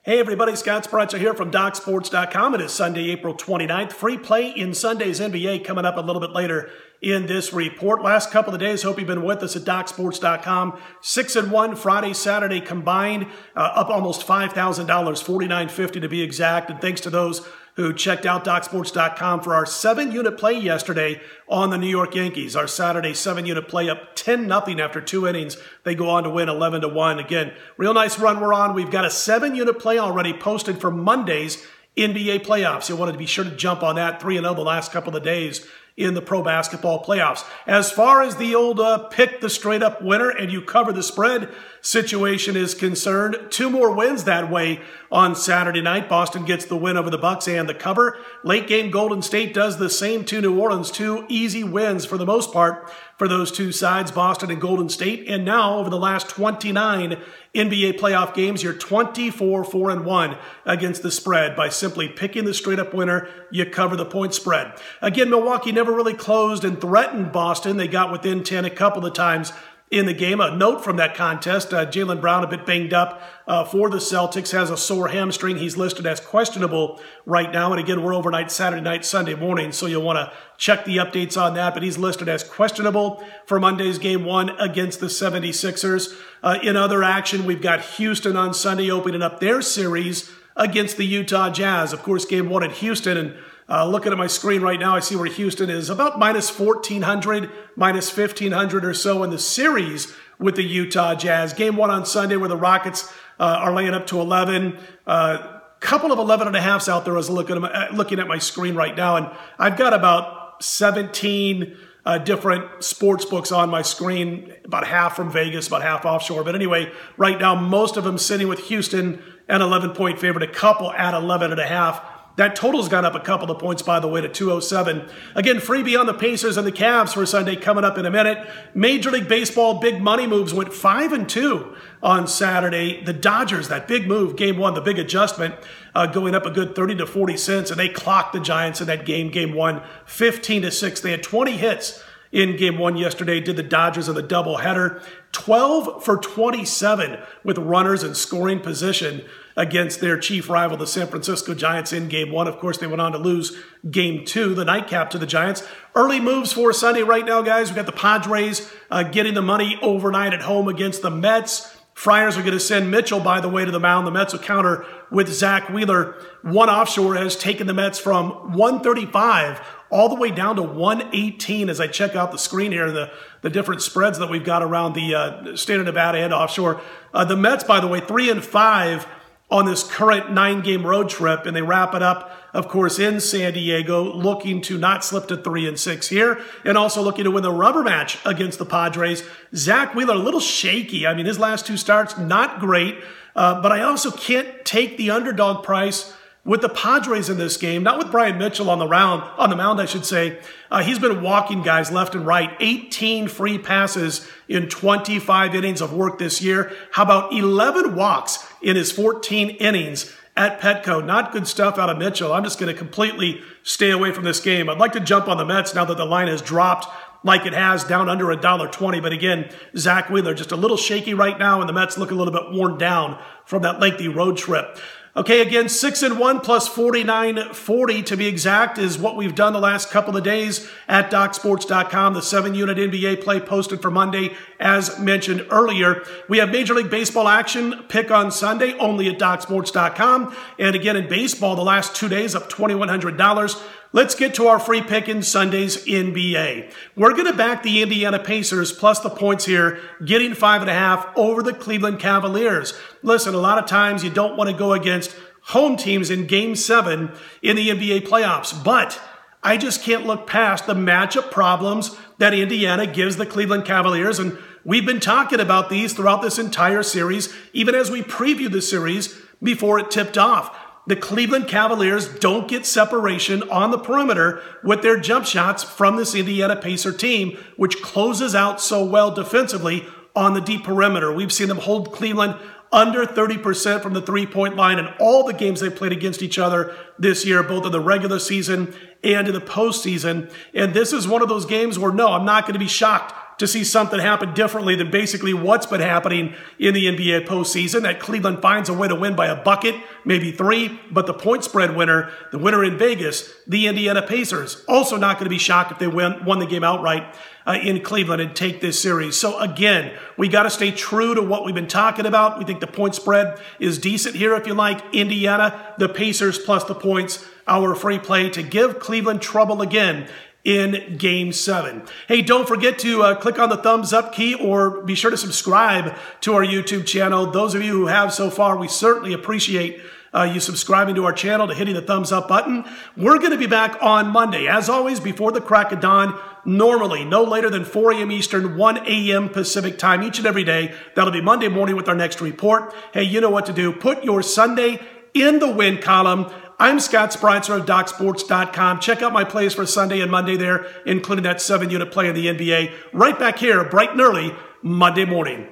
Hey everybody, Scott Spreitzer here from DocSports.com. It is Sunday, April 29th. Free play in Sunday's NBA coming up a little bit later in this report. Last couple of days, hope you've been with us at DocSports.com. 6-1 Friday, Saturday combined, up almost $5,000, $4,950 to be exact. And thanks to those who checked out DocSports.com for our 7-unit play yesterday on the New York Yankees. Our Saturday 7-unit play up 10-0 after 2 innings. They go on to win 11-1. Again, real nice run we're on. We've got a 7-unit play already posted for Monday's NBA playoffs. You'll want to be sure to jump on that. 3-0 the last couple of days in the pro basketball playoffs. As far as the old pick the straight up winner and you cover the spread situation is concerned, 2 more wins that way on Saturday night. Boston gets the win over the Bucks and the cover. Late game Golden State does the same to New Orleans. 2 easy wins for the most part for those two sides, Boston and Golden State. And now over the last 29 NBA playoff games, you're 24-4-1 against the spread by simply picking the straight up winner. You cover the point spread. Again, Milwaukee never really closed and threatened Boston. They got within 10 a couple of times in the game. A note from that contest, Jaylen Brown a bit banged up for the Celtics, has a sore hamstring. He's listed as questionable right now. And again, we're overnight Saturday night, Sunday morning, so you'll want to check the updates on that. But he's listed as questionable for Monday's Game 1 against the 76ers. In other action, we've got Houston on Sunday opening up their series against the Utah Jazz. Of course, Game 1 at Houston, and looking at my screen right now, I see where Houston is about minus 1,400, minus 1,500 or so in the series with the Utah Jazz. Game 1 on Sunday where the Rockets are laying up to 11. Couple of 11.5s out there as looking at my screen right now. And I've got about 17 different sports books on my screen, about half from Vegas, about half offshore. But anyway, right now, most of them sitting with Houston, an 11-point favorite, a couple at 11.5. That total's gone up a couple of points, by the way, to 207. Again, freebie on the Pacers and the Cavs for Sunday coming up in a minute. Major League Baseball big money moves went 5-2 on Saturday. The Dodgers, that big move, Game 1, the big adjustment, going up a good 30 to 40 cents, and they clocked the Giants in that game, Game 1, 15-6. They had 20 hits in Game 1 yesterday, did the Dodgers in the doubleheader. 12 for 27 with runners in scoring position against their chief rival, the San Francisco Giants, in Game 1. Of course, they went on to lose Game 2, the nightcap to the Giants. Early moves for Sunday right now, guys. We've got the Padres getting the money overnight at home against the Mets. Friars are going to send Mitchell, by the way, to the mound. The Mets will counter with Zach Wheeler. One offshore has taken the Mets from 135 all the way down to 118 as I check out the screen here, the different spreads that we've got around the state of Nevada and offshore. The Mets, by the way, 3-5 on this current 9-game road trip, and they wrap it up, of course, in San Diego, looking to not slip to 3-6 here, and also looking to win the rubber match against the Padres. Zach Wheeler, a little shaky. I mean, his last 2 starts, not great, but I also can't take the underdog price with the Padres in this game, not with Brian Mitchell on the mound, I should say. He's been walking guys left and right. 18 free passes in 25 innings of work this year. How about 11 walks in his 14 innings at Petco? Not good stuff out of Mitchell. I'm just going to completely stay away from this game. I'd like to jump on the Mets now that the line has dropped like it has, down under $1.20. But again, Zach Wheeler just a little shaky right now, and the Mets look a little bit worn down from that lengthy road trip. Okay, again, 6-1 plus 49.40 to be exact is what we've done the last couple of days at DocSports.com. The 7-unit NBA play posted for Monday, as mentioned earlier. We have Major League Baseball action pick on Sunday only at DocSports.com. And again, in baseball, the last 2 days up $2,100. Let's get to our free pick in Sunday's NBA. We're going to back the Indiana Pacers plus the points here, getting 5.5 over the Cleveland Cavaliers. Listen, a lot of times you don't want to go against home teams in Game 7 in the NBA playoffs, but I just can't look past the matchup problems that Indiana gives the Cleveland Cavaliers, and we've been talking about these throughout this entire series, even as we previewed the series before it tipped off. The Cleveland Cavaliers don't get separation on the perimeter with their jump shots from this Indiana Pacer team, which closes out so well defensively on the deep perimeter. We've seen them hold Cleveland under 30% from the three-point line in all the games they've played against each other this year, both in the regular season and in the postseason. And this is one of those games where, no, I'm not going to be shocked to see something happen differently than basically what's been happening in the NBA postseason, that Cleveland finds a way to win by a bucket, maybe 3, but the point spread winner, the winner in Vegas, the Indiana Pacers, also not going to be shocked if they won the game outright in Cleveland and take this series. So again, we got to stay true to what we've been talking about. We think the point spread is decent here if you like Indiana, the Pacers plus the points, our free play to give Cleveland trouble again in Game 7. Hey, don't forget to click on the thumbs up key or be sure to subscribe to our YouTube channel. Those of you who have so far, we certainly appreciate you subscribing to our channel, to hitting the thumbs up button. We're going to be back on Monday, as always, before the crack of dawn, normally no later than 4 a.m. Eastern, 1 a.m. Pacific time each and every day. That'll be Monday morning with our next report. Hey, you know what to do. Put your Sunday in the win column. I'm Scott Spreitzer of DocSports.com. Check out my plays for Sunday and Monday there, including that 7-unit play in the NBA, right back here bright and early Monday morning.